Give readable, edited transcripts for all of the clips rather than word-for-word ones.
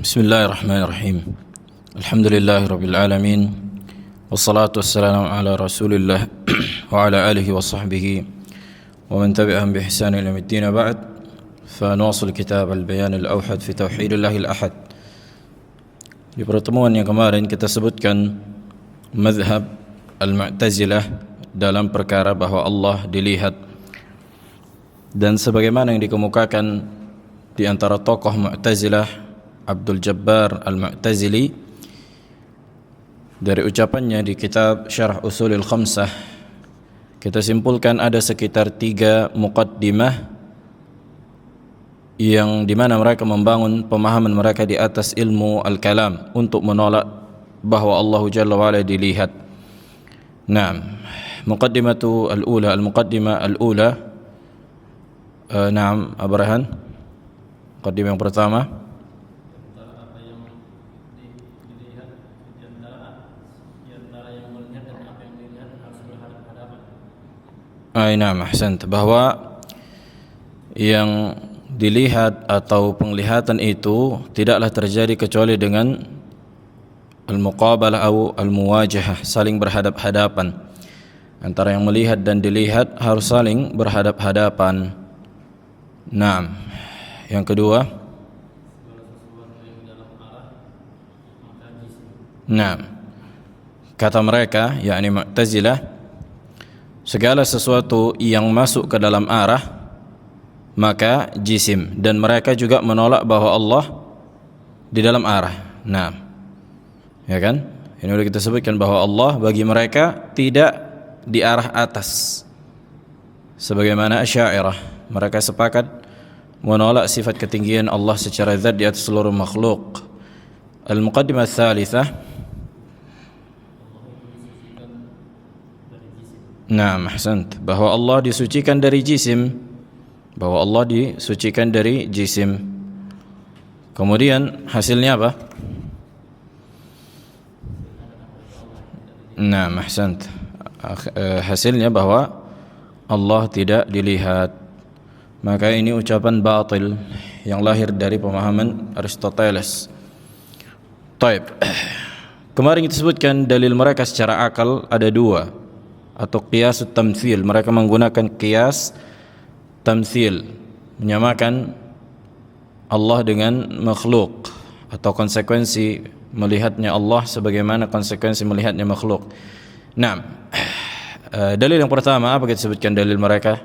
Bismillahirrahmanirrahim. Alhamdulillahirabbil alamin. Wassalatu wassalamu ala Rasulillah wa ala alihi wa sahbihi wa man tabi'ahum bi ihsan ila yaumid ba'd. Fa nuwasil kitab al-bayan al-awhad fi tauhidillahil ahad. Di pertemuan yang kemarin kita sebutkan mazhab al-Mu'tazilah dalam perkara bahwa Allah dilihat, dan sebagaimana yang dikemukakan di antara tokoh Mu'tazilah Abdul Jabbar Al-Mu'tazili dari ucapannya di kitab Syarh Ushulil Khamsah, kita simpulkan ada sekitar 3 muqaddimah yang dimana mereka membangun pemahaman mereka di atas ilmu al-kalam untuk menolak bahwa Allah Jalla wa'ala dilihat. Naam, muqaddimatu al-ula, al-muqaddimah al-ula. Naam, Abrahan, muqaddimah yang pertama. Naam, ahsant, bahwa yang dilihat atau penglihatan itu tidaklah terjadi kecuali dengan al-muqabalah atau al-muwajahah, saling berhadap-hadapan. Antara yang melihat dan dilihat harus saling berhadap-hadapan. Naam. Yang kedua, naam, kata mereka yakni Mu'tazilah, segala sesuatu yang masuk ke dalam arah maka jisim, dan mereka juga menolak bahwa Allah di dalam arah. Nah, ya kan? Ini sudah kita sebutkan bahwa Allah bagi mereka tidak di arah atas. Sebagaimana Asy'ariyah, mereka sepakat menolak sifat ketinggian Allah secara zat di atas seluruh makhluk. Al-muqaddimah ats-tsalitsah. Nah, ahsant, bahwa Allah disucikan dari jisim, bahwa Allah disucikan dari jisim. Kemudian hasilnya apa? Nah, ahsant, hasilnya bahwa Allah tidak dilihat. Maka ini ucapan batil yang lahir dari pemahaman Aristoteles. Taib. Kemarin kita sebutkan dalil mereka secara akal ada 2, atau qiyas tamtsil. Mereka menggunakan qiyas tamtsil, menyamakan Allah dengan makhluk, atau konsekuensi melihatnya Allah sebagaimana konsekuensi melihatnya makhluk. Nah, dalil yang pertama apa kita sebutkan dalil mereka?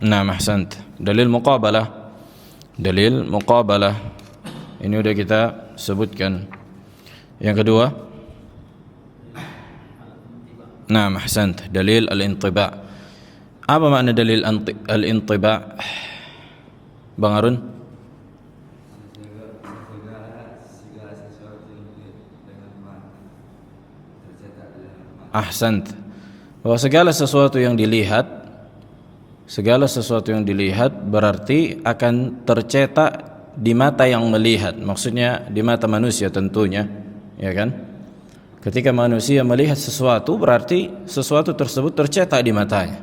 Nah, ahsant, dalil muqabalah. Dalil muqabalah ini sudah kita sebutkan. Yang kedua, nah, ahsant, dalil al-intiba'. Apa makna dalil al-intiba', Bang Arun? Ahsant, bahwa segala sesuatu yang dilihat berarti akan tercetak di mata yang melihat. Maksudnya di mata manusia tentunya, ya kan? Ketika manusia melihat sesuatu, berarti sesuatu tersebut tercetak di matanya.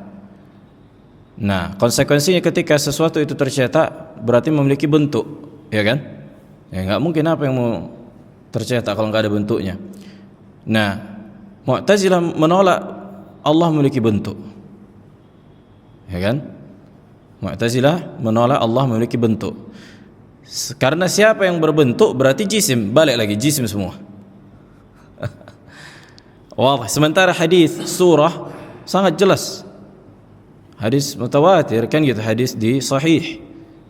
Nah, konsekuensinya ketika sesuatu itu tercetak, berarti memiliki bentuk, ya kan? Ya, nggak mungkin apa yang mau tercetak kalau nggak ada bentuknya. Nah, Mu'tazilah menolak Allah memiliki bentuk, ya kan? Mu'tazilah menolak Allah memiliki bentuk. Karena siapa yang berbentuk berarti jisim, balik lagi jisim semua. Wah, sementara hadis surah sangat jelas, hadis mutawatir kan gitu, hadis di sahih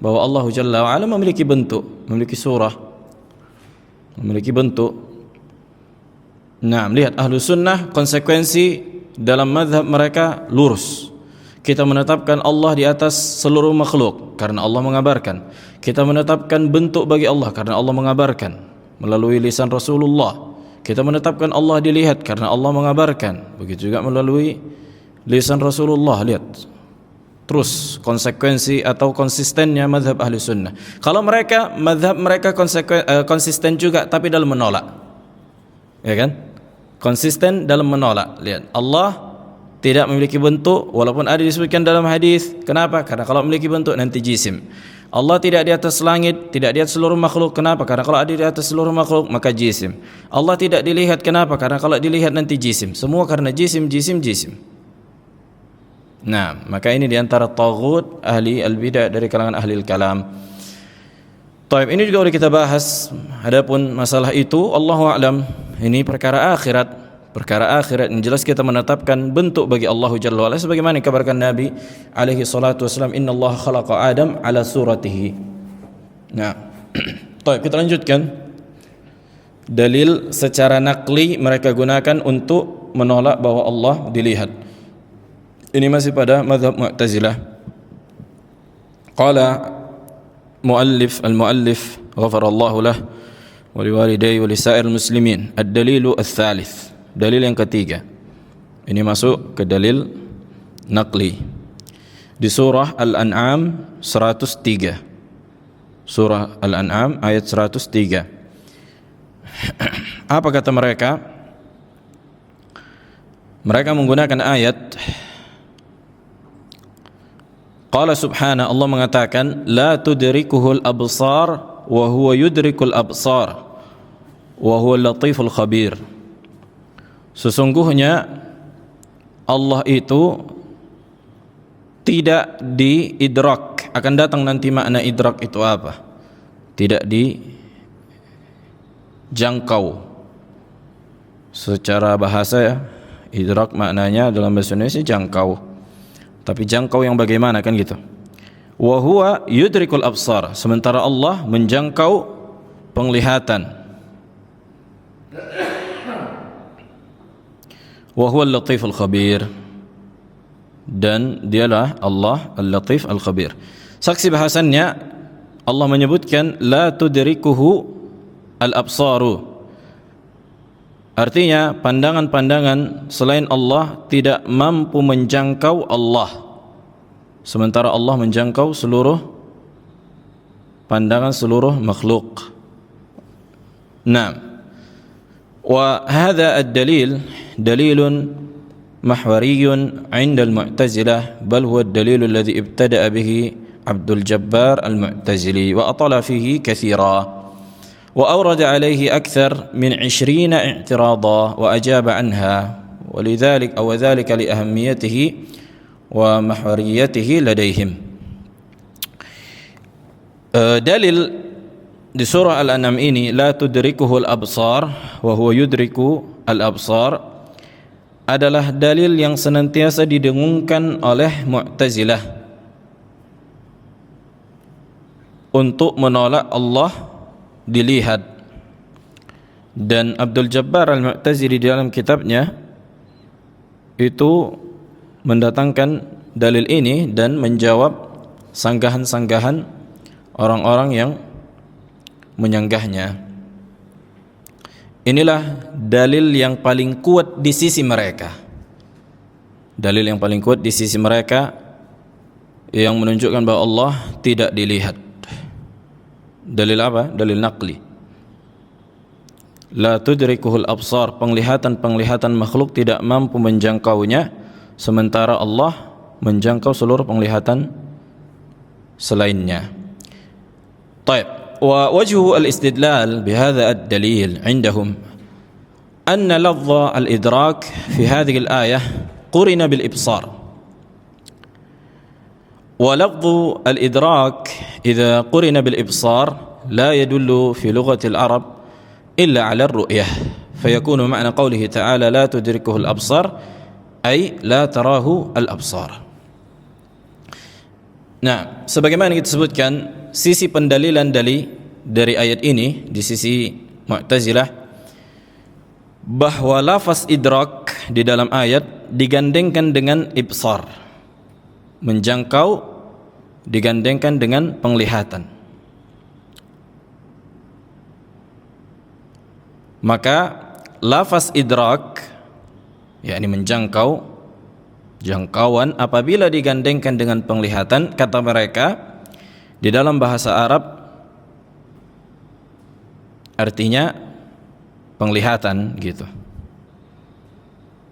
bahwa Allah Jalla wa'ala memiliki bentuk, memiliki surah, memiliki bentuk. Nah, lihat ahlu sunnah konsekuensi dalam mazhab mereka lurus. Kita menetapkan Allah di atas seluruh makhluk karena Allah mengabarkan. Kita menetapkan bentuk bagi Allah karena Allah mengabarkan melalui lisan Rasulullah. Kita menetapkan Allah dilihat karena Allah mengabarkan. Begitu juga melalui lisan Rasulullah. Lihat terus konsekuensi atau konsistennya mazhab ahli sunnah. Kalau mereka, mazhab mereka konsisten juga tapi dalam menolak, ya kan? Konsisten dalam menolak. Lihat, Allah tidak memiliki bentuk walaupun ada disebutkan dalam hadis. Kenapa? Karena kalau memiliki bentuk nanti jisim. Allah tidak di atas langit, tidak di atas seluruh makhluk. Kenapa? Karena kalau ada di atas seluruh makhluk maka jisim. Allah tidak dilihat. Kenapa? Karena kalau dilihat nanti jisim. Semua karena jisim. Nah, maka ini di antara taghut ahli al-bidah dari kalangan ahli al-kalam. Taib, ini juga sudah kita bahas. Adapun masalah itu Allahu a'lam, ini perkara akhirat. Perkara akhirat yang jelas kita menetapkan bentuk bagi Allah Jalla wa'ala sebagaimana dikabarkan Nabi alaihi salatu wasallam, innallaha khalaqa Adam ala suratihi. Nah, baik, kita lanjutkan. Dalil secara nakli mereka gunakan untuk menolak bahwa Allah dilihat. Ini masih pada mazhab Mu'tazilah. Qala al-muallif ghafarallahu lah wa liwalidayhi wa lisa'ir muslimin. Ad-dalilu ats-tsalits. Dalil yang ketiga. Ini masuk ke dalil naqli. Di surah Al-An'am 103. Surah Al-An'am ayat 103. Apa kata mereka? Mereka menggunakan ayat Qala subhana, Allah mengatakan la tudrikuhul absar wa huwa yudrikul absar wa huwa latiful khabir. Sesungguhnya Allah itu tidak diidrak. Akan datang nanti makna idrak itu apa? Tidak dijangkau. Secara bahasa ya, idrak maknanya dalam bahasa Indonesia jangkau. Tapi jangkau yang bagaimana kan gitu? Wa huwa yudrikul absar. Sementara Allah menjangkau penglihatan. Wa huwa al-latiful khabir, dan dialah Allah al-latif al-khabir. Saksi bahasannya Allah menyebutkan la tudrikuhu al-absaru, artinya pandangan-pandangan selain Allah tidak mampu menjangkau Allah, sementara Allah menjangkau seluruh pandangan seluruh makhluk. Nah, وهذا الدليل دليل محوري عند المعتزلة، بل هو الدليل الذي ابتدأ به عبد الجبار المعتزلي وأطال فيه كثيرا وأورد عليه أكثر من 20 اعتراضا وأجاب عنها، ولذلك أو ذلك لأهميته ومحوريته لديهم. دليل di surah Al-An'am ini la tudrikuhul absar wa huwa yudriku al-absar adalah dalil yang senantiasa didengungkan oleh Mu'tazilah untuk menolak Allah dilihat. Dan Abdul Jabbar Al-Mu'tazili di dalam kitabnya itu mendatangkan dalil ini dan menjawab sanggahan-sanggahan orang-orang yang menyanggahnya. Inilah dalil yang paling kuat di sisi mereka. Dalil yang paling kuat di sisi mereka yang menunjukkan bahwa Allah tidak dilihat. Dalil apa? Dalil naqli. La tudrikuhul absar, penglihatan makhluk tidak mampu menjangkaunya, sementara Allah menjangkau seluruh penglihatan selainnya. Baik. ووجه الاستدلال بهذا الدليل عندهم أن لفظ الإدراك في هذه الآية قرن بالإبصار، ولفظ الإدراك إذا قرن بالإبصار لا يدل في لغة العرب إلا على الرؤية، فيكون معنى قوله تعالى لا تدركه الأبصار أي لا تراه الأبصار. Nah, sebagaimana kita sebutkan, sisi pendalilan dari ayat ini di sisi Mu'tazilah bahwa lafaz idrak di dalam ayat digandengkan dengan ibsar, menjangkau digandengkan dengan penglihatan. Maka lafaz idrak yakni menjangkau, jangkauan apabila digandengkan dengan penglihatan, kata mereka di dalam bahasa Arab artinya penglihatan gitu.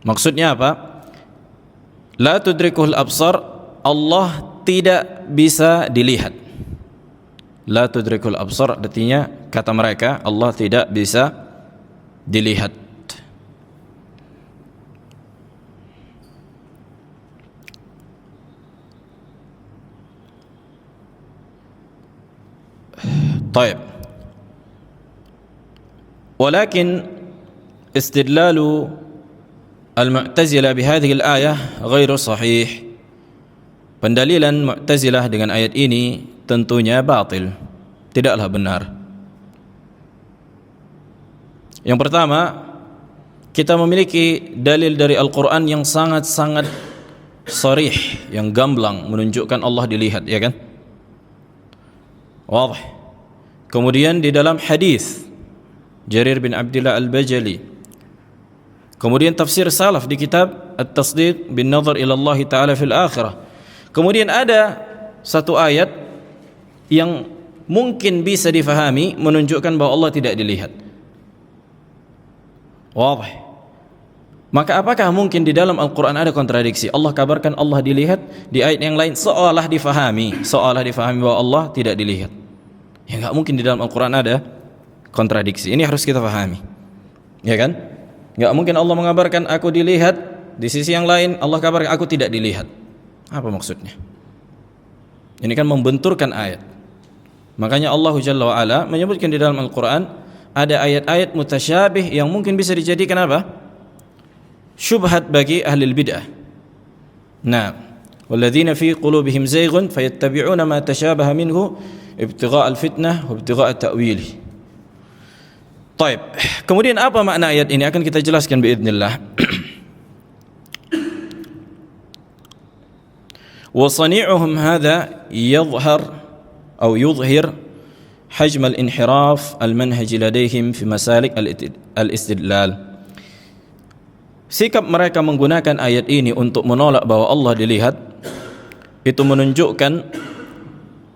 Maksudnya apa? La tudrikuhul absar, Allah tidak bisa dilihat. La tudrikul absar artinya kata mereka Allah tidak bisa dilihat. طيب. ولكن استدلال المعتزلة بهذه الآية غير صحيح. Pendalilan Mu'tazilah dengan ayat ini tentunya batil, tidaklah benar. Yang pertama, kita memiliki dalil dari Al-Quran yang sangat-sangat sharih, yang gamblang menunjukkan Allah dilihat, ya kan? Wadih. Kemudian di dalam hadis Jarir bin Abdullah Al-Bajali, kemudian tafsir salaf di kitab At-Tasdiq bin Nazar ila Allah Ta'ala fil Akhirah. Kemudian ada satu ayat yang mungkin bisa difahami menunjukkan bahwa Allah tidak dilihat. Wadih. Maka apakah mungkin di dalam Al-Quran ada kontradiksi? Allah kabarkan Allah dilihat, di ayat yang lain seolah difahami bahwa Allah tidak dilihat. Ya enggak mungkin di dalam Al-Quran ada kontradiksi. Ini harus kita pahami, ya kan? Enggak mungkin Allah mengabarkan aku dilihat, di sisi yang lain Allah kabarkan aku tidak dilihat. Apa maksudnya? Ini kan membenturkan ayat. Makanya Allah Jalla wa Ala menyebutkan di dalam Al-Quran ada ayat-ayat mutasyabih yang mungkin bisa dijadikan apa? Syubhat bagi ahli bid'ah. Nah, walladzina fi qulubihim zayghun fayattabi'una ma tashabaha minhu ibtigha' al-fitnah wa ibtigha' at-ta'wilih. Baik. Kemudian apa makna ayat ini akan kita jelaskan biidznillah. Wa sani'uhum hadha yudhhir hajm al-inhiraf al-manhaj ladayhim fi masalik al-istidlal. Sikap mereka menggunakan ayat ini untuk menolak bahwa Allah dilihat itu menunjukkan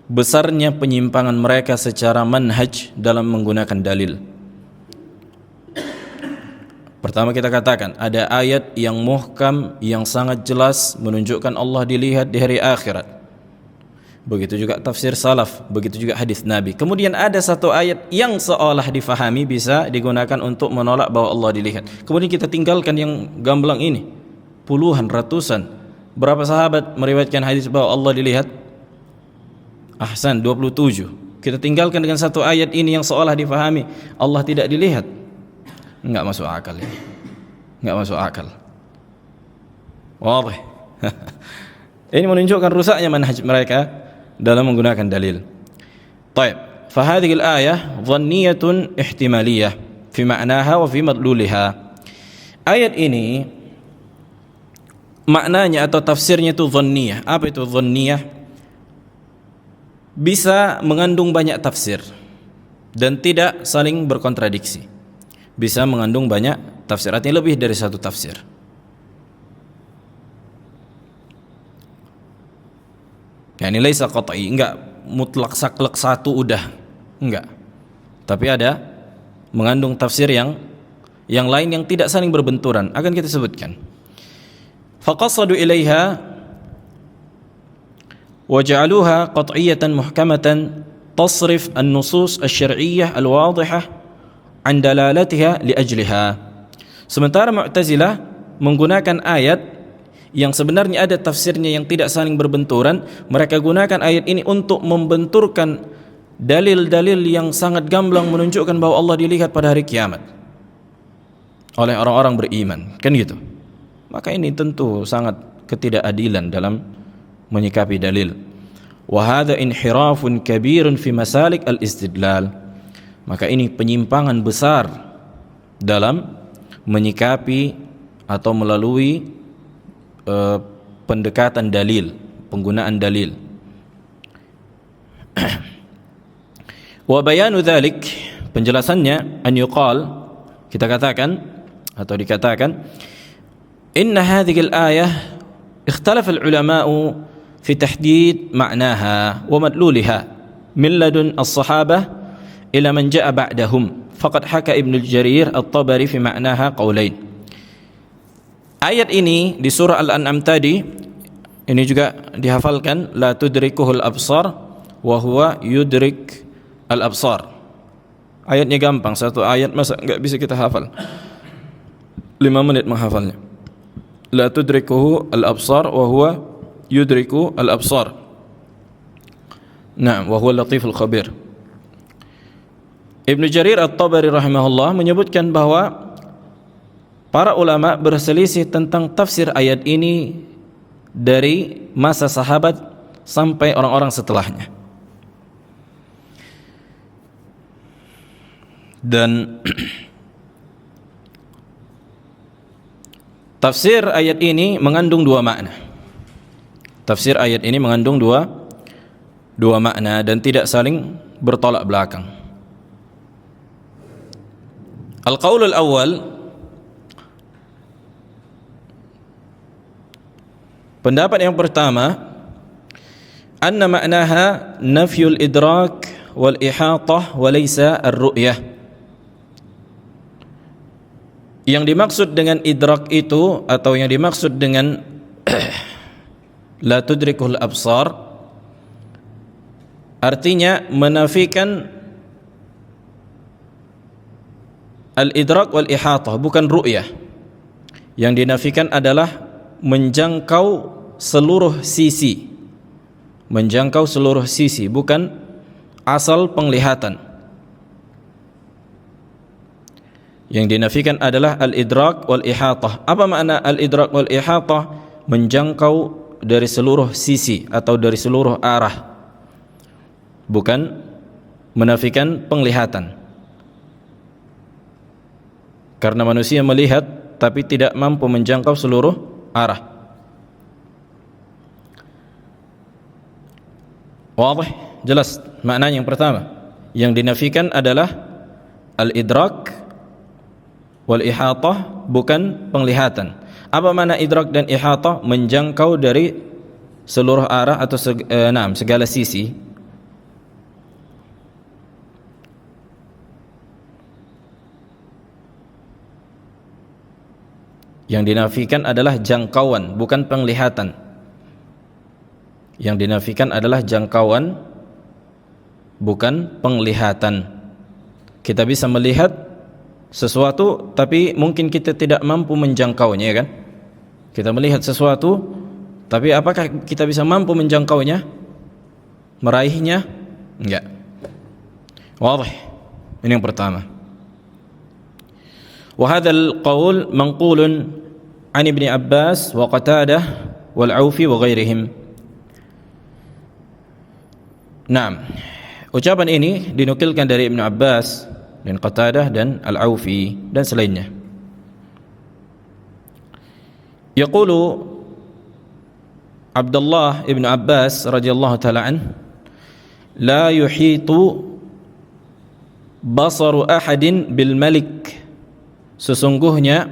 besarnya penyimpangan mereka secara manhaj dalam menggunakan dalil. Pertama kita katakan ada ayat yang muhkam yang sangat jelas menunjukkan Allah dilihat di hari akhirat. Begitu juga tafsir salaf, begitu juga hadis Nabi. Kemudian ada satu ayat yang seolah difahami bisa digunakan untuk menolak bahwa Allah dilihat. Kemudian kita tinggalkan yang gamblang ini. Puluhan, ratusan. Berapa sahabat meriwayatkan hadis bahwa Allah dilihat? Ahsan, 27. Kita tinggalkan dengan satu ayat ini yang seolah difahami Allah tidak dilihat. Enggak masuk akal ini. Enggak masuk akal. Wadih. Ini menunjukkan rusaknya manhaj mereka dalam menggunakan dalil. Baik, fa hadhihi al-ayah dhanniyatun ihtimaliyah fi ma'naha wa fi madluliha. Ayat ini maknanya atau tafsirnya itu dhanniyah. Apa itu dhanniyah? Bisa mengandung banyak tafsir dan tidak saling berkontradiksi. Bisa mengandung banyak tafsir, artinya lebih dari satu tafsir. Yani laisa qat'i, enggak mutlak saklek satu udah, enggak. Tapi ada mengandung tafsir yang lain yang tidak saling berbenturan, akan kita sebutkan. Faqasadu ilaiha wa ja'aluha qat'iyatan muhkamatan tasrif an-nusus asy-syar'iyyah al-wadihah an dalalatiha li ajliha. Sementara Mu'tazilah menggunakan ayat yang sebenarnya ada tafsirnya yang tidak saling berbenturan, mereka gunakan ayat ini untuk membenturkan dalil-dalil yang sangat gamblang menunjukkan bahwa Allah dilihat pada hari kiamat oleh orang-orang beriman, kan gitu. Maka ini tentu sangat ketidakadilan dalam menyikapi dalil. Wa hadza inhirafun kabirun fi masalik al-istidlal. Maka ini penyimpangan besar dalam menyikapi atau melalui pendekatan dalil, penggunaan dalil. Wa bayanu dzalik, penjelasannya an yuqal, kita katakan atau dikatakan inna hadhihi al-ayah ikhtalafa al-ulama'u fi tahdid ma'naha wa madluliha min ladun as-sahabah ila man ja'a ba'dahum faqad haka Ibnu Jarir At-Tabari fi ma'naha qaulain. Ayat ini di surah Al-An'am tadi ini juga dihafalkan la tudrikuhul absar wa huwa yudrik al-absar. Ayatnya gampang, satu ayat masa enggak bisa kita hafal? 5 menit menghafalnya. La tudrikuhu al-absar wa huwa yudriku al-absar. Naam, wa huwa latiful khabir. Ibnu Jarir At-Tabari rahimahullah menyebutkan bahwa para ulama berselisih tentang tafsir ayat ini dari masa sahabat sampai orang-orang setelahnya. Dan tafsir ayat ini mengandung dua makna. Tafsir ayat ini mengandung dua makna dan tidak saling bertolak belakang. Al-qaulul awal, pendapat yang pertama, anna ma'naha nafyul idrak wal ihatah wa laysa ar-ru'yah. Yang dimaksud dengan idrak itu, atau yang dimaksud dengan la tudrikul absar, artinya menafikan al-idrak wal ihatah, bukan ru'yah. Yang dinafikan adalah menjangkau seluruh sisi. Menjangkau seluruh sisi, bukan asal penglihatan. Yang dinafikan adalah al-idrak wal ihatah. Apa makna al-idrak wal ihatah? Menjangkau dari seluruh sisi atau dari seluruh arah, bukan menafikan penglihatan. Karena manusia melihat tapi tidak mampu menjangkau seluruh arah. Wadih, jelas maknanya yang pertama. Yang dinafikan adalah al-idrak wal ihatah, bukan penglihatan. Apa makna idrak dan ihatah? Menjangkau dari seluruh arah atau segala sisi. Yang dinafikan adalah jangkauan, bukan penglihatan. Yang dinafikan adalah jangkauan, bukan penglihatan. Kita bisa melihat sesuatu tapi mungkin kita tidak mampu menjangkaunya, kan? Kita melihat sesuatu tapi apakah kita bisa mampu menjangkaunya, meraihnya? Enggak. Wadih. Ini yang pertama. Wa hadzal qaul manqulun an Ibnu Abbas wa Qatadah wal Aufi wa ghairihim. Naam. Ucapan ini dinukilkan dari Ibnu Abbas dan Qatadah dan Al-Aufi dan selainnya. Yaqulu Abdullah ibn Abbas radhiyallahu ta'ala an, la yuhitu basaru ahadin bil malik. Sesungguhnya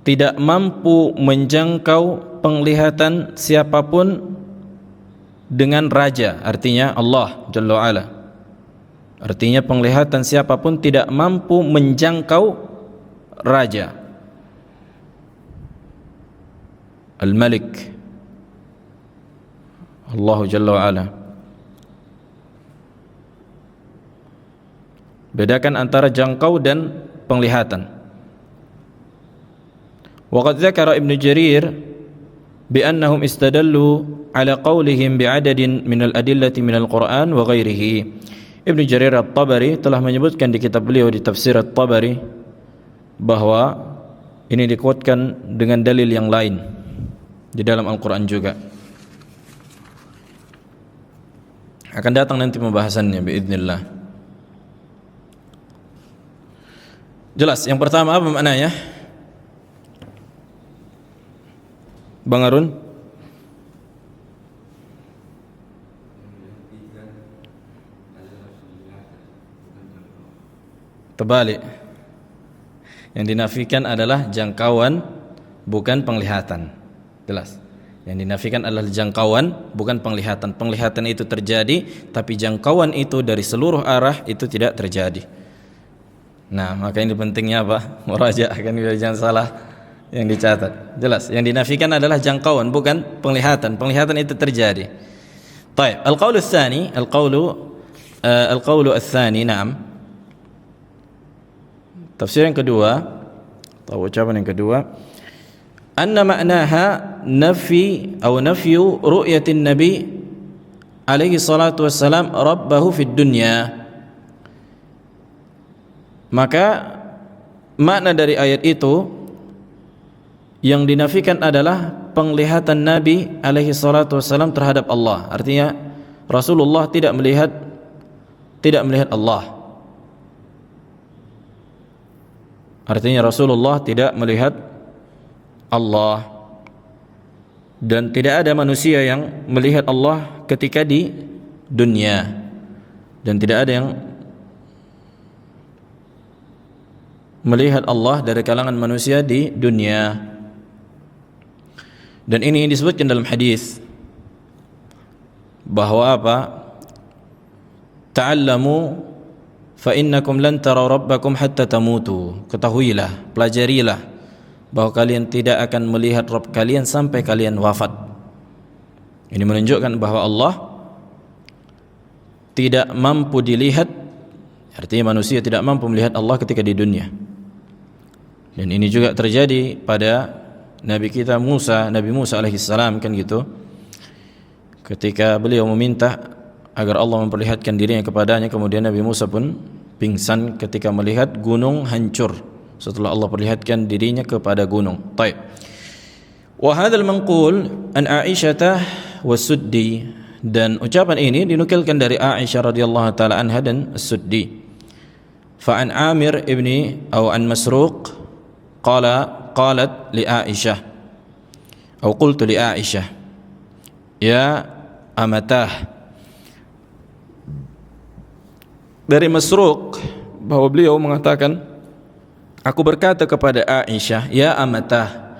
tidak mampu menjangkau penglihatan siapapun dengan raja, artinya Allah Jalla wa'ala. Artinya penglihatan siapapun tidak mampu menjangkau raja Al-Malik, Allah Jalla wa'ala. Bedakan antara jangkau dan penglihatan. Waqad dzakara Ibnu Jarir بأنهم استدلوا على قولهم بعدد من الأدلة من القرآن وغيره. Ibnu Jarir At-Tabari telah menyebutkan di kitab beliau di Tafsir At-Tabari bahwa ini dikuatkan dengan dalil yang lain di dalam Al-Quran juga. Akan datang nanti pembahasannya biidznillah. Jelas, yang pertama apa maknanya? Bang Arun? Terbalik. Yang dinafikan adalah jangkauan, bukan penglihatan. Jelas. Yang dinafikan adalah jangkauan, bukan penglihatan. Penglihatan itu terjadi, tapi jangkauan itu dari seluruh arah itu tidak terjadi. Nah, maka ini pentingnya apa? Murajaah, kan, biar jangan salah yang dicatat. Jelas, yang dinafikan adalah jangkauan, bukan penglihatan. Penglihatan itu terjadi. Baik, al-qaulu tsani, al-qaulu ats-tsani, na'am. Tafsir yang kedua atau ucapan yang kedua, anna ma'naha nafi atau nafyu ru'yatin nabi alaihi salatu wassalam rabbahu fid dunya. Maka makna dari ayat itu yang dinafikan adalah penglihatan Nabi alaihi salatu wassalam terhadap Allah. Artinya Rasulullah tidak melihat Allah. Artinya Rasulullah tidak melihat Allah, dan tidak ada manusia yang melihat Allah ketika di dunia, dan tidak ada yang melihat Allah dari kalangan manusia di dunia. Dan ini disebutkan dalam hadis bahwa apa? Ta'allamu fa innakum lan taraw rabbakum hatta tamutu. Ketahuilah, pelajarilah bahwa kalian tidak akan melihat Rabb kalian sampai kalian wafat. Ini menunjukkan bahwa Allah tidak mampu dilihat, artinya manusia tidak mampu melihat Allah ketika di dunia. Dan ini juga terjadi pada Nabi kita Nabi Musa alaihissalam, kan gitu. Ketika beliau meminta agar Allah memperlihatkan dirinya kepadanya, kemudian Nabi Musa pun pingsan ketika melihat gunung hancur setelah Allah perlihatkan dirinya kepada gunung. Baik. Wa hadzal manqul an Aisyah was-Suddi, dan ucapan ini dinukilkan dari Aisyah radhiyallahu taala anha dan As-Suddi. Fa an Amir ibni atau an Masruq qalat li Aisyah atau qultu li Aisyah ya amatah. Dari Masruq bahwa beliau mengatakan, aku berkata kepada Aisyah, ya amatah.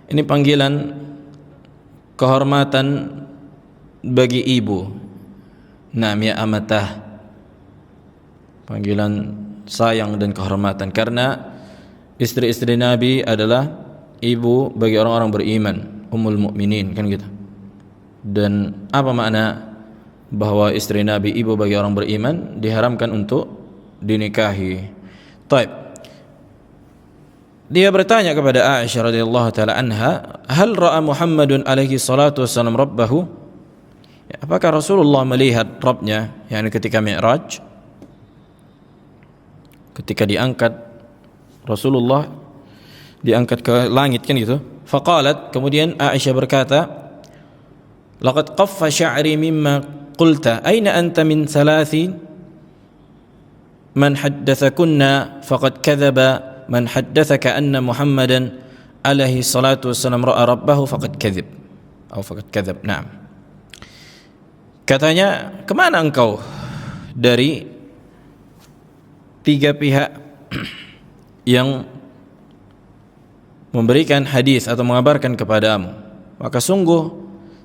Ini panggilan kehormatan bagi ibu. Naam, ya amatah, panggilan sayang dan kehormatan, karena istri-istri Nabi adalah ibu bagi orang-orang beriman, ummul mukminin, kan gitu. Dan apa makna bahwa istri Nabi ibu bagi orang beriman? Diharamkan untuk dinikahi. Taib. Dia bertanya kepada Aisyah radhiyallahu taala anha, hal ra'a Muhammadun alaihi salatu wassalam rabbahu? Ya, apakah Rasulullah melihat Rabbnya, yakni ketika Mi'raj? Ketika diangkat Rasulullah diangkat ke langit, kan gitu. Faqalat, kemudian Aisyah berkata, laqad qaffa sya'ri mimma qulta aina anta min thalathin man haddathakunna faqad kadhaba man haddathaka anna Muhammadan alaihi salatu wassalam ra'a rabbahu faqad kadhib atau faqad kadhab. Naam. Katanya, kemana engkau dari tiga pihak yang memberikan hadis atau mengabarkan kepadamu? Maka sungguh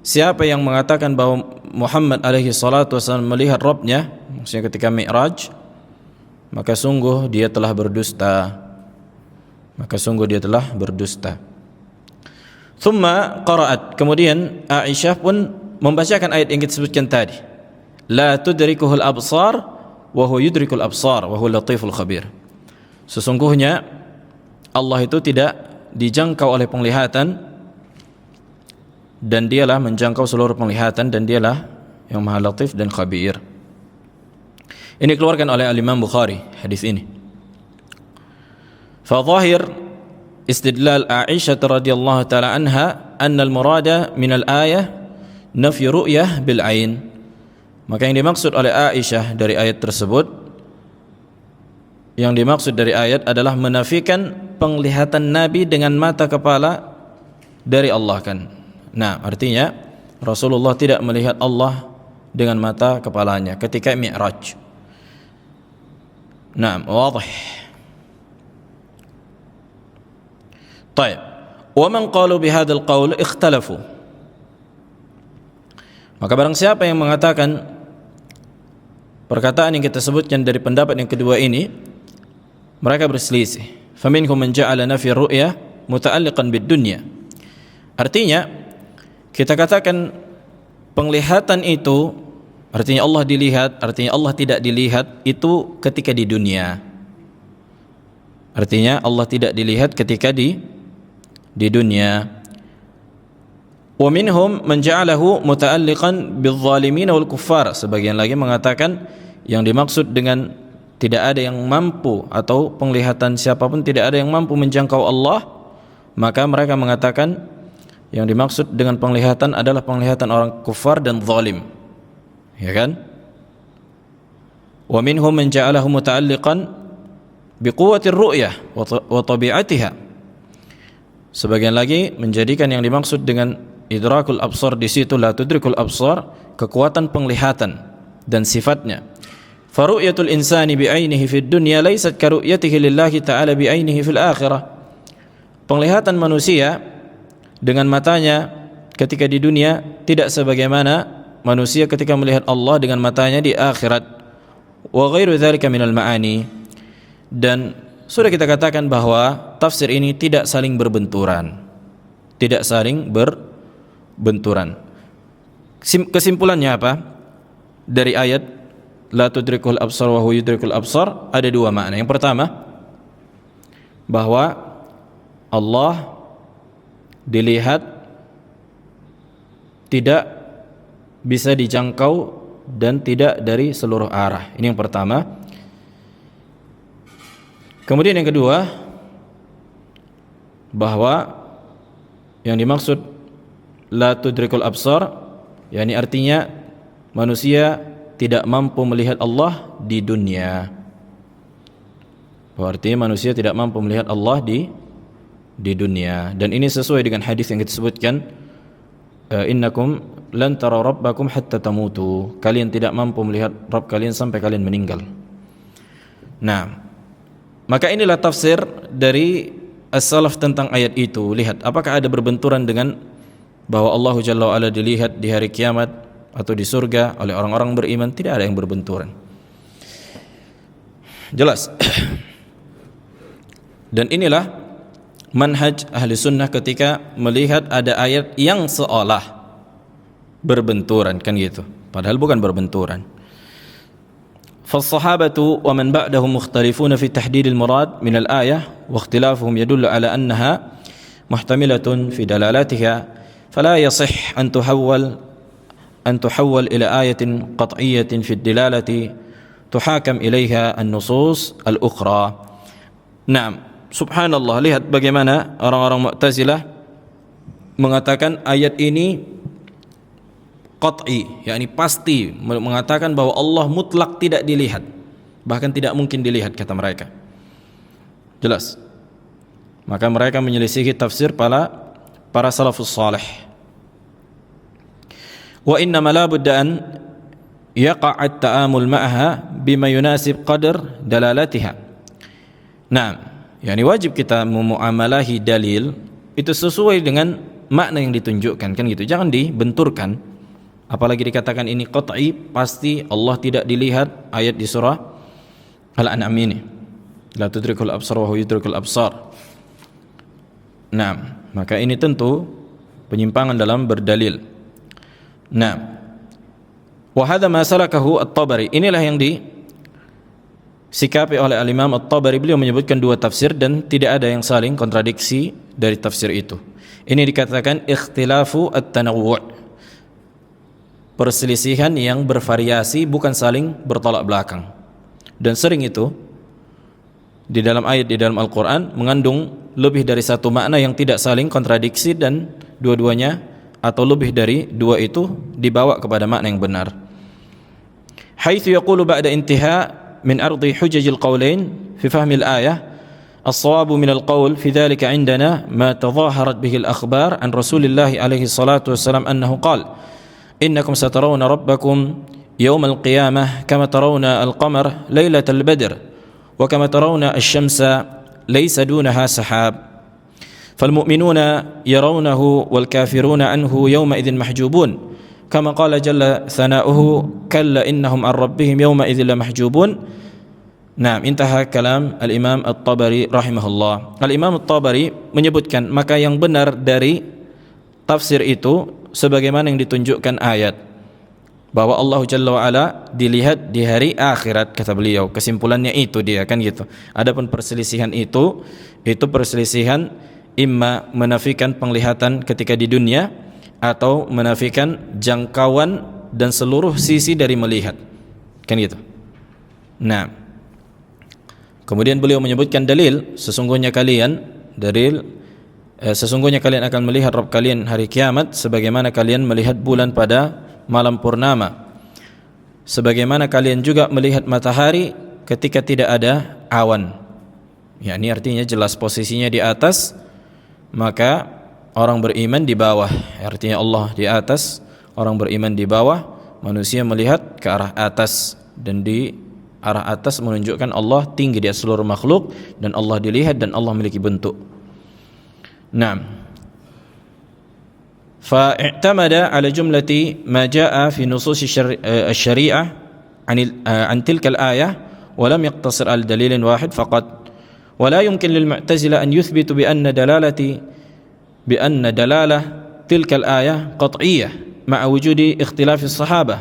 siapa yang mengatakan bahwa Muhammad alaihi salatu wasallam melihat Rabbnya, maksudnya ketika Mi'raj, maka sungguh dia telah berdusta. Maka sungguh dia telah berdusta. Thumma qara'at, kemudian Aisyah pun membacakan ayat yang kita sebutkan tadi. La tudrikuhul absar wa huwa yudrikul absar wa huwa latiful khabir. Sesungguhnya Allah itu tidak dijangkau oleh penglihatan, dan dialah menjangkau seluruh penglihatan, dan dialah yang maha latif dan khabir. Ini dikeluarkan oleh Al-Imam Bukhari hadis ini. Fa zahir istidlal Aisyah radhiyallahu taala anha anna al-murada min al-ayah nafy ru'yah bil ain. Maka yang dimaksud oleh Aisyah dari ayat tersebut, yang dimaksud dari ayat adalah menafikan penglihatan Nabi dengan mata kepala dari Allah, kan. Nah, artinya Rasulullah tidak melihat Allah dengan mata kepalanya ketika Mi'raj. Naam, wadih. Baik. Wa man qalu bi hadzal qaul ikhtalafu. Maka barang siapa yang mengatakan perkataan yang kita sebutkan dari pendapat yang kedua ini, mereka berselisih. Faminhum man ja'ala nafi ru'yah muta'alliqan bid-dunya. Artinya kita katakan penglihatan itu artinya Allah dilihat, artinya Allah tidak dilihat itu ketika di dunia. Artinya Allah tidak dilihat ketika di dunia. Wa minhum man ja'alahu muta'alliqan bil-zalimin wal kuffar. Sebagian lagi mengatakan yang dimaksud dengan tidak ada yang mampu atau penglihatan siapapun tidak ada yang mampu menjangkau Allah, maka mereka mengatakan yang dimaksud dengan penglihatan adalah penglihatan orang kufar dan zalim. Ya kan? Wa minhum man ja'alahu muta'alliqan biquwwatir ru'yah wa tabi'atiha. Sebagian lagi menjadikan yang dimaksud dengan idrakul absar di situ la tudrikul absar, kekuatan penglihatan dan sifatnya. Faru'yatul insani bi'ainihi fid dunya laysat karu'yatihi lillahi ta'ala bi'ainihi fil akhirah. Penglihatan manusia dengan matanya ketika di dunia tidak sebagaimana manusia ketika melihat Allah dengan matanya di akhirat. Wa ghairu dzalika minal ma'ani. Dan sudah kita katakan bahwa tafsir ini tidak saling berbenturan. Tidak saling berbenturan. Kesimpulannya apa? Dari ayat la tudrikul absar wa huwa yudrikul absar ada dua makna. Yang pertama, bahwa Allah dilihat tidak bisa dijangkau dan tidak dari seluruh arah. Ini yang pertama. Kemudian yang kedua, bahwa yang dimaksud la tudrikul absar yakni artinya manusia tidak mampu melihat Allah di dunia. Berarti manusia tidak mampu melihat Allah di dunia. Dan ini sesuai dengan hadis yang kita sebutkan, innakum lan tara rabbakum hatta tamutu. Kalian tidak mampu melihat Rabb kalian sampai kalian meninggal. Nah, maka inilah tafsir dari as-salaf tentang ayat itu. Lihat, apakah ada berbenturan dengan bahwa Allah Jalla wa Ala dilihat di hari kiamat atau di surga oleh orang-orang beriman? Tidak ada yang berbenturan. Jelas. Dan inilah manhaj ahli sunnah ketika melihat ada ayat yang seolah berbenturan, kan gitu, padahal bukan berbenturan. فالصحابة ومن بعدهم مختلفون في تحديد المراد من الآية واختلافهم يدل على أنها محتملة في دلالاتها فلا يصح أن تحول إلى آية قطعية في الدلالة تحاكم إليها النصوص الأخرى. نعم, subhanallah, lihat bagaimana orang-orang Mu'tazilah mengatakan ayat ini qat'i, yakni pasti, mengatakan bahwa Allah mutlak tidak dilihat, bahkan tidak mungkin dilihat, kata mereka. Jelas. Maka mereka menyelisihi tafsir para salafus salih. Wa innama la budda an yaqa' at-ta'amul ma'aha bima yunasib qadar dalalatiha. Nah, yakni wajib kita memuamalahi dalil itu sesuai dengan makna yang ditunjukkan, kan gitu. Jangan dibenturkan. Apalagi dikatakan ini qat'i, pasti Allah tidak dilihat, ayat di surah Al-An'am ini. La tudrikul absar wa huwa yudrikul absar. Nah, maka ini tentu penyimpangan dalam berdalil. Nah, wa hadza ma salakahu at-Tabari. Inilah yang disikapi oleh al-Imam at-Tabari. Beliau menyebutkan dua tafsir dan tidak ada yang saling kontradiksi dari tafsir itu. Ini dikatakan ikhtilafu at-tanawwu', perselisihan yang bervariasi, bukan saling bertolak belakang. Dan sering itu di dalam ayat di dalam Al-Quran mengandung lebih dari satu makna yang tidak saling kontradiksi, dan dua-duanya atau lebih dari dua itu dibawa kepada makna yang benar. Haitsu yaqulu ba'da intiha min ardi hujajil qawlain fi fahmi al-ayah as-sawabu min al-qawl fi dhalika indana ma tadhaharat bihi al-akhbar an Rasulillah alaihi salatu wassalam annahu qala إنكم سترون ربكم يوم القيامة كما ترون القمر ليلة البدر وكما ترون الشمس ليس دونها سحاب فالمؤمنون يرونه والكافرون عنه يومئذ محجوبون كما قال جل ثناؤه كلا إنهم عن ربهم يومئذ لمحجوبون Nah, intaha kalam Al-Imam At-Tabari rahimahullah. Al-Imam At-Tabari menyebutkan, maka yang benar dari tafsir itu sebagaimana yang ditunjukkan ayat, bahwa Allah Jalla wa Ala dilihat di hari akhirat, kata beliau. Kesimpulannya itu dia, kan gitu. Adapun perselisihan itu perselisihan imma menafikan penglihatan ketika di dunia, atau menafikan jangkauan dan seluruh sisi dari melihat, kan gitu. Nah, kemudian beliau menyebutkan dalil, sesungguhnya kalian akan melihat Rabb kalian hari kiamat sebagaimana kalian melihat bulan pada malam purnama, sebagaimana kalian juga melihat matahari ketika tidak ada awan. Ya, ini artinya jelas posisinya di atas, maka orang beriman di bawah. Artinya Allah di atas, orang beriman di bawah, manusia melihat ke arah atas, dan di arah atas menunjukkan Allah tinggi di atas seluruh makhluk, dan Allah dilihat, dan Allah memiliki bentuk. Naam. فاعتمد على جملة ما جاء في نصوص الشريعة عن تلك الآية ولم يقتصر على دليل واحد فقط ولا يمكن للمعتزلة أن يثبتوا بأن دلالة تلك الآية قطعية مع وجود اختلاف الصحابة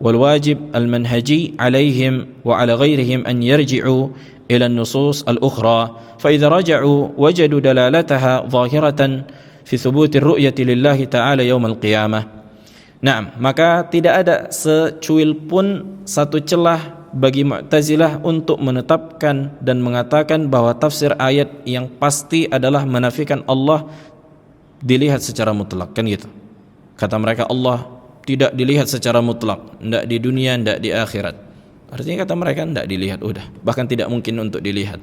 والواجب المنهجي عليهم وعلى غيرهم أن يرجعوا إلى النصوص الأخرى فإذا رجعوا وجدوا دلالتها ظاهرة fi thubutir ru'yati lillahi ta'ala yaumal qiyamah. Nah, maka tidak ada secuil pun satu celah bagi Mu'tazilah untuk menetapkan dan mengatakan bahwa tafsir ayat yang pasti adalah menafikan Allah dilihat secara mutlak, kan gitu. Kata mereka Allah tidak dilihat secara mutlak, tidak di dunia, tidak di akhirat. Artinya kata mereka tidak dilihat, udah, bahkan tidak mungkin untuk dilihat.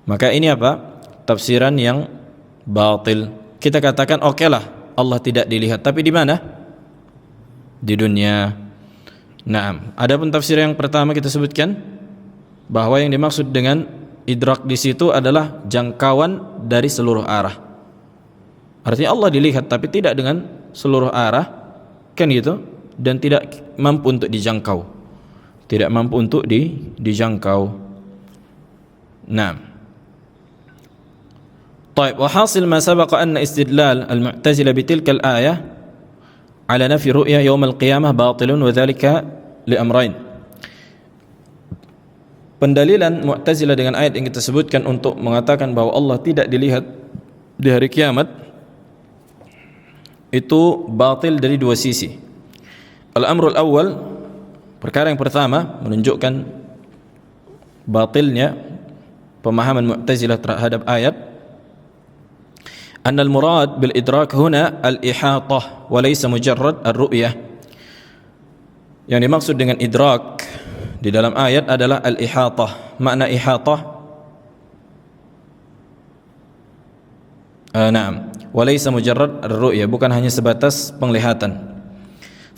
Maka ini apa? Tafsiran yang batil. Kita katakan oke lah, Allah tidak dilihat, tapi di mana? Di dunia. Nah, adapun tafsir yang pertama kita sebutkan bahwa yang dimaksud dengan idrak di situ adalah jangkauan dari seluruh arah. Artinya Allah dilihat tapi tidak dengan seluruh arah, kan gitu, dan tidak mampu untuk dijangkau. Tidak mampu untuk dijangkau. Nah, طيب وحاصل ما سبق أن استدلال المعتزلة بتلك الآية على نفي رؤية يوم القيامة باطل وذلك لأمرين. Pendalilan Mu'tazilah dengan ayat yang kita sebutkan untuk mengatakan bahwa Allah tidak dilihat di hari kiamat itu batil dari dua sisi. Al-amrul awal, perkara yang pertama menunjukkan batilnya pemahaman Mu'tazilah terhadap ayat. أن المراد بالإدراك هنا الإحاطة وليس مجرد الرؤية. Yang dimaksud dengan idrak di dalam ayat adalah al-ihatah. Makna ihatah, na'am, walaysa mujarrad ar-ru'ya, bukan hanya sebatas penglihatan.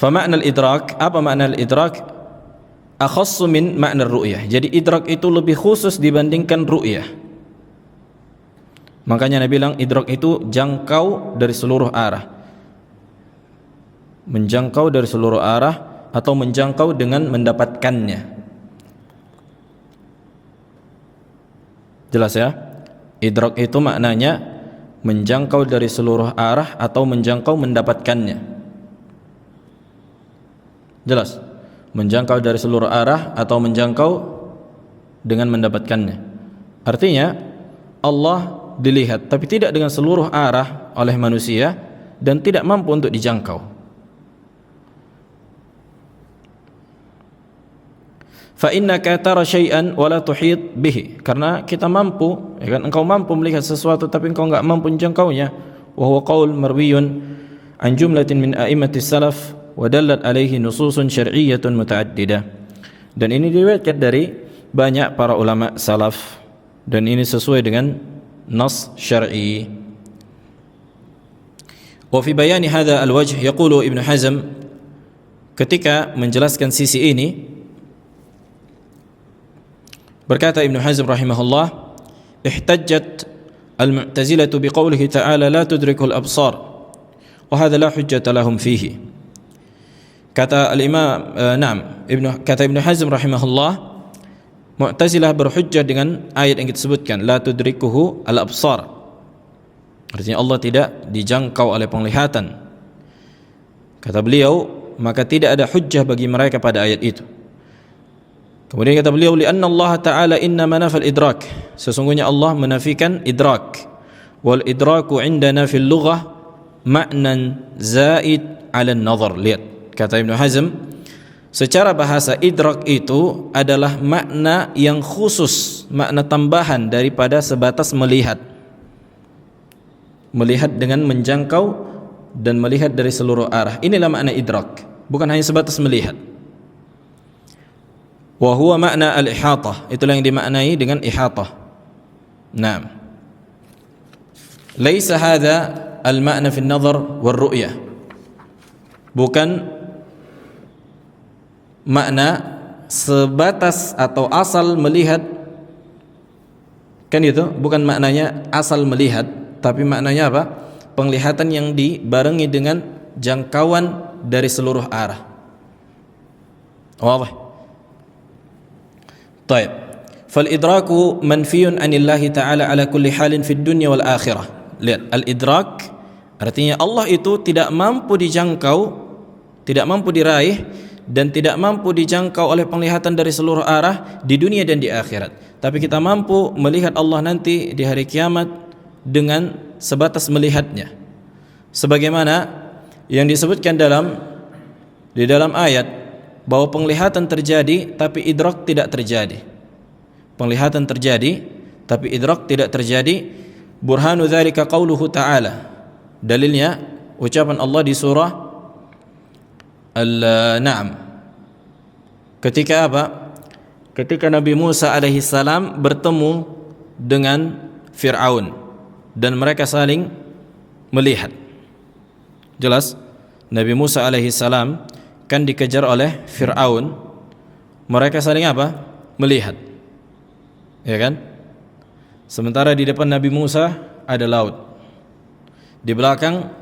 Fa makna al-idrak, apa makna al-idrak? Akhassu min makna ar-ru'yah. Jadi idrak itu lebih khusus dibandingkan ru'yah. Makanya Nabi bilang idrak itu jangkau dari seluruh arah. Menjangkau dari seluruh arah atau menjangkau dengan mendapatkannya. Jelas ya? Idrak itu maknanya menjangkau dari seluruh arah atau menjangkau mendapatkannya. Jelas? Menjangkau dari seluruh arah atau menjangkau dengan mendapatkannya. Artinya Allah dilihat tapi tidak dengan seluruh arah oleh manusia dan tidak mampu untuk dijangkau. Fa innaka tara syai'an wa la tuhit bihi, karena kita mampu, ya kan, engkau mampu melihat sesuatu tapi engkau enggak mampu menjangkaunya. Wa huwa qaul marwiyun an jumlatin min a'immatis salaf wa dallat alaihi nususun syar'iyyatun mutaaddidah. Dan ini diriwayatkan dari banyak para ulama salaf dan ini sesuai dengan nas syar'i. Wa fi bayani hadha al-wajh yaqulu Ibnu Hazm, ketika menjelaskan sisi ini berkata Ibnu Hazm rahimahullah, ihtajjat al-mu'tazilah biqaulihi ta'ala la tudrikul absar wa hadha la hujjata lahum fihi. Kata al-imam kata Ibnu Hazm rahimahullah, Mu'tazilah berhujjah dengan ayat yang kita sebutkan, la tudrikuhu al-absar. Artinya Allah tidak dijangkau oleh penglihatan. Kata beliau, maka tidak ada hujjah bagi mereka pada ayat itu. Kemudian kata beliau, li'anna Allah Ta'ala innama nafal idrak. Sesungguhnya Allah menafikan idrak. Wal idraku indana fil lughah ma'nan zaid 'ala an-nazar. Lihat, kata Ibnu Hazm, secara bahasa idrak itu adalah makna yang khusus, makna tambahan daripada sebatas melihat. Melihat dengan menjangkau dan melihat dari seluruh arah. Inilah makna idrak, bukan hanya sebatas melihat. Wa huwa makna al-ihatah, itulah yang dimaknai dengan ihatah. Naam. Laisa hadha al-makna fi an-nazar wal ru'yah. Bukan makna sebatas atau asal melihat, kan itu bukan maknanya asal melihat, tapi maknanya apa? Penglihatan yang dibarengi dengan jangkauan dari seluruh arah. Wadah. Baik. Fal idraku manfiyun anillahi ta'ala ala kulli halin fid dunya wal akhirah. Lihat, al-idrak artinya Allah itu tidak mampu dijangkau, tidak mampu diraih, dan tidak mampu dijangkau oleh penglihatan dari seluruh arah di dunia dan di akhirat. Tapi kita mampu melihat Allah nanti di hari kiamat dengan sebatas melihatnya. Sebagaimana yang disebutkan di dalam ayat bahwa penglihatan terjadi tapi idrak tidak terjadi. Penglihatan terjadi tapi idrak tidak terjadi. Burhanu dzalika qauluhu ta'ala. Dalilnya ucapan Allah di surah Al-Na'am. Ketika apa? Ketika Nabi Musa alaihi salam bertemu dengan Fir'aun dan mereka saling melihat. Jelas, Nabi Musa alaihi salam kan dikejar oleh Fir'aun. Mereka saling apa? Melihat. Ya kan? Sementara di depan Nabi Musa ada laut. Di belakang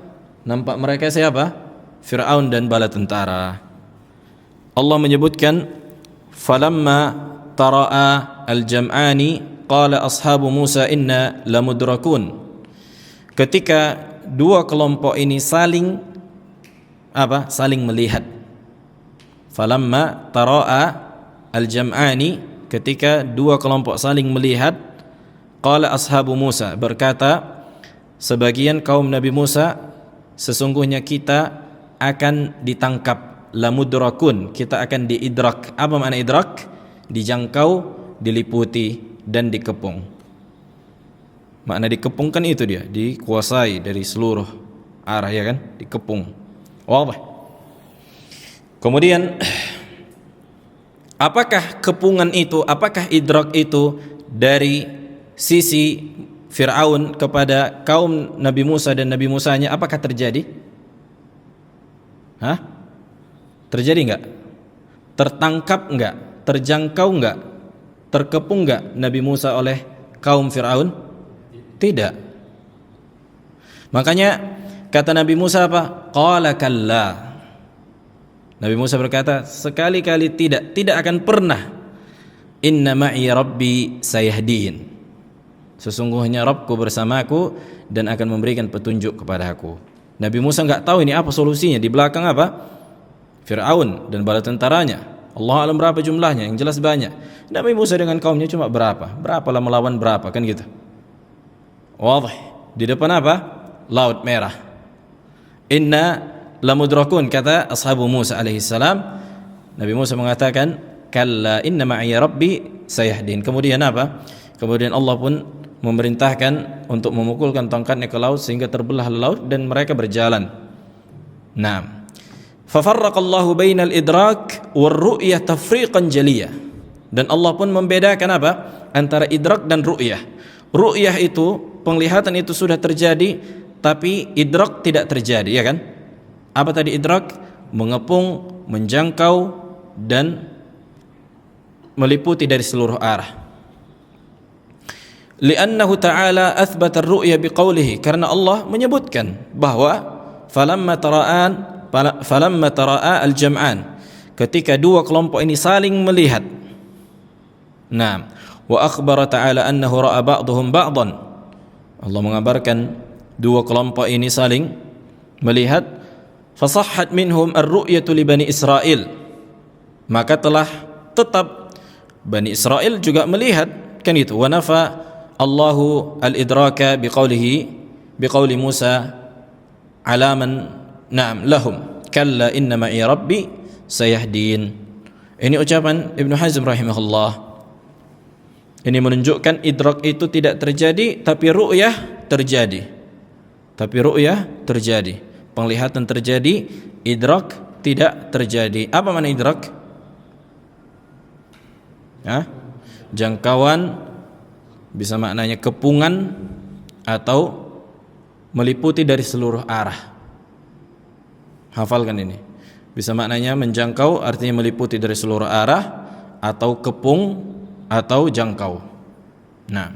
nampak mereka siapa? Fir'aun dan bala tentara. Allah menyebutkan, falamma tara'a al-jam'ani qala ashabu Musa inna lamudrakun. Ketika dua kelompok ini saling melihat. Falamma tara'a al-jam'ani, ketika dua kelompok saling melihat, qala ashabu Musa, berkata sebagian kaum Nabi Musa, sesungguhnya kita akan ditangkap, lamudrakun, kita akan diidrak. Apa makna idrak? Dijangkau, diliputi dan dikepung. Makna dikepung kan itu dia, dikuasai dari seluruh arah, ya kan? Dikepung. Wadah. Kemudian apakah kepungan itu, apakah idrak itu dari sisi Fir'aun kepada kaum Nabi Musa dan Nabi Musanya, apakah terjadi? Terjadi enggak? Tertangkap enggak? Terjangkau enggak? Terkepung enggak Nabi Musa oleh kaum Fir'aun? Tidak. Makanya kata Nabi Musa apa? Qala kalla. Nabi Musa berkata, sekali-kali tidak akan pernah. Inna ma'i rabbi sayahdin. Sesungguhnya Rabbku bersamaku dan akan memberikan petunjuk kepada aku. Nabi Musa enggak tahu ini apa solusinya. Di belakang apa? Fir'aun dan bala tentaranya. Allah alam berapa jumlahnya, yang jelas banyak. Nabi Musa dengan kaumnya cuma berapalah melawan berapa, kan gitu. Wadah. Di depan apa? Laut merah. Inna lamudrakun, kata ashabu Musa alaihi salam. Nabi Musa mengatakan, kalla inna ma'iya rabbi sayahdin. Kemudian apa? Kemudian Allah pun memerintahkan untuk memukulkan tongkatnya ke laut sehingga terbelah laut dan mereka berjalan. Naam. Fafarraqallahu bainal idrak war ru'yah tafriqan jaliyah. Dan Allah pun membedakan apa? Antara idrak dan ru'yah. Ru'yah itu, penglihatan itu sudah terjadi, tapi idrak tidak terjadi, ya kan? Apa tadi idrak? Mengepung, menjangkau dan meliputi dari seluruh arah. Li'annahu ta'ala athbata ar-ru'ya biqaulihi, karena Allah menyebutkan bahwa falamma tara'a al-jam'an, ketika dua kelompok ini saling melihat. Naam. Wa akhbara ta'ala annahu ra'a ba'dhum ba'dhan. Allah mengabarkan dua kelompok ini saling melihat. Fasahhat minhum ar-ru'yatu li Bani Israil. Maka telah tetap Bani Israel juga melihat, kan itu. Wa nafa Allahu al-idraka biqauli Musa alaman na'am lahum kalla inna ma'i rabbi sayahdin. Ini ucapan Ibnu Hazm rahimahullah. Ini menunjukkan idrak itu tidak terjadi, tapi ru'yah terjadi. Penglihatan terjadi, idrak tidak terjadi. Apa makna idrak? Jangkauan, bisa maknanya kepungan atau meliputi dari seluruh arah. Hafalkan ini. Bisa maknanya menjangkau, artinya meliputi dari seluruh arah, atau kepung atau jangkau. Nah,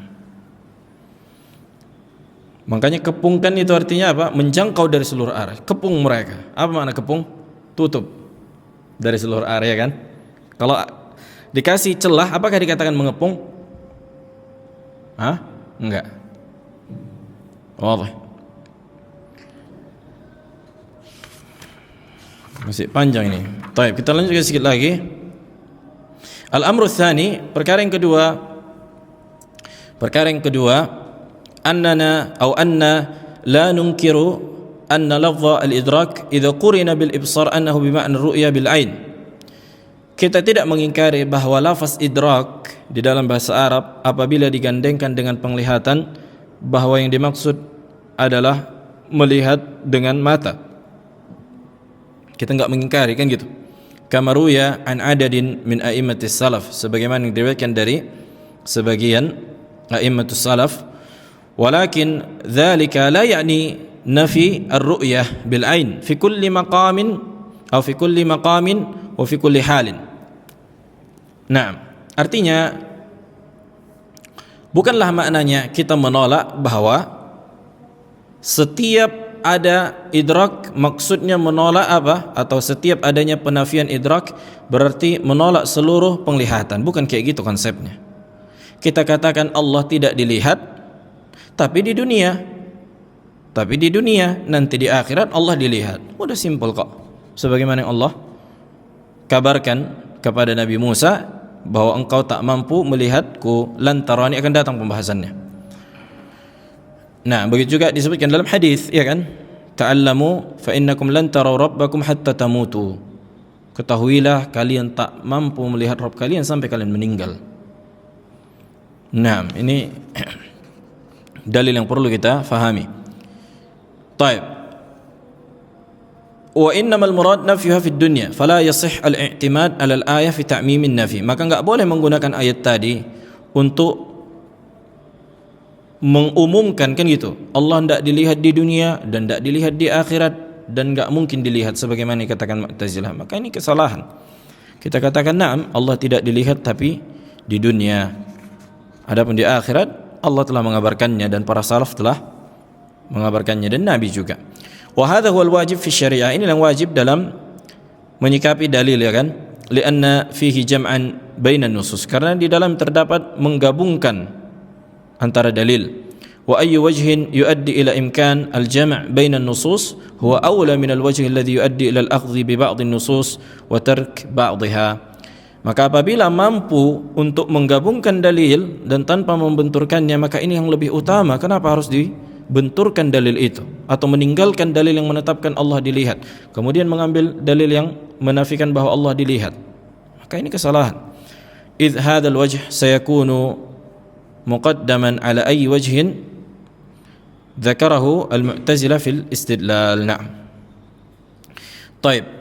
makanya kepungkan itu artinya apa? Menjangkau dari seluruh arah. Kepung mereka. Apa makna kepung? Tutup dari seluruh arah, ya kan? Kalau dikasih celah, apakah dikatakan mengepung? Enggak. Wadah. Masih panjang ini. Baik, kita lanjutkan sedikit lagi. Al-amru tsani, perkara yang kedua, anna la nunkiru anna lafza al-idrak idza qurina bil ibsar annahu bima'na ru'ya bil ain. Kita tidak mengingkari bahwa lafaz idrak di dalam bahasa Arab apabila digandengkan dengan penglihatan, bahwa yang dimaksud adalah melihat dengan mata. Kita enggak mengingkari, kan gitu. Kama ruya an adadin min a'immatis salaf, sebagaimana yang diriwayatkan dari sebagian a'immatus salaf. Walakin dzalika la ya'ni nafi ar-ru'yah bil ain fi kulli maqamin atau fi kulli maqamin wa fi kulli halin. Nah, artinya bukanlah maknanya kita menolak bahwa setiap ada idrak maksudnya menolak apa, atau setiap adanya penafian idrak berarti menolak seluruh penglihatan. Bukan kayak gitu konsepnya. Kita katakan Allah tidak dilihat, tapi di dunia nanti di akhirat Allah dilihat. Udah simpel kok. Sebagaimana yang Allah kabarkan kepada Nabi Musa bahwa engkau tak mampu melihatku, lantaran akan datang pembahasannya. Nah, begitu juga disebutkan dalam hadis, ya kan? Ta'allamu fa innakum lan taraw rabbakum hatta tamutu. Ketahuilah kalian tak mampu melihat Rabb kalian sampai kalian meninggal. Nah, ini dalil yang perlu kita fahami. Baik. Wa innamal murad nafyuha fid dunya fala yasih al-i'timad 'ala al-ayah fi ta'mim an-nafi. Maka enggak boleh menggunakan ayat tadi untuk mengumumkan, kan gitu. Allah tidak dilihat di dunia dan tidak dilihat di akhirat dan tidak mungkin dilihat sebagaimana dikatakan Mu'tazilah. Maka ini kesalahan. Kita katakan na'am, Allah tidak dilihat tapi di dunia. Adapun di akhirat Allah telah mengabarkannya dan para salaf telah mengabarkannya dan Nabi juga. Wa hadha huwal wajib fi syariah. Ini yang wajib dalam menyikapi dalil, ya kan? Lianna fihi jam'an bainan nusus. Karena di dalam terdapat menggabungkan antara dalil. Wa ayyu wajhin yuaddi ila imkan al-jam' baina an-nusus huwa awla min al-wajh alladhi yuaddi ila al-akhdh bi ba'd an-nusus wa tark ba'dihha. Maka apabila mampu untuk menggabungkan dalil dan tanpa membenturkannya, maka ini yang lebih utama. Kenapa harus dibenturkan dalil itu atau meninggalkan dalil yang menetapkan Allah dilihat, kemudian mengambil dalil yang menafikan bahwa Allah dilihat? Maka ini kesalahan. Idh hadzal wajh sayakunu muqaddaman ala ayyi wajhin dzakarahu al-mu'tazilah fil istidlal. Na'am. Baik.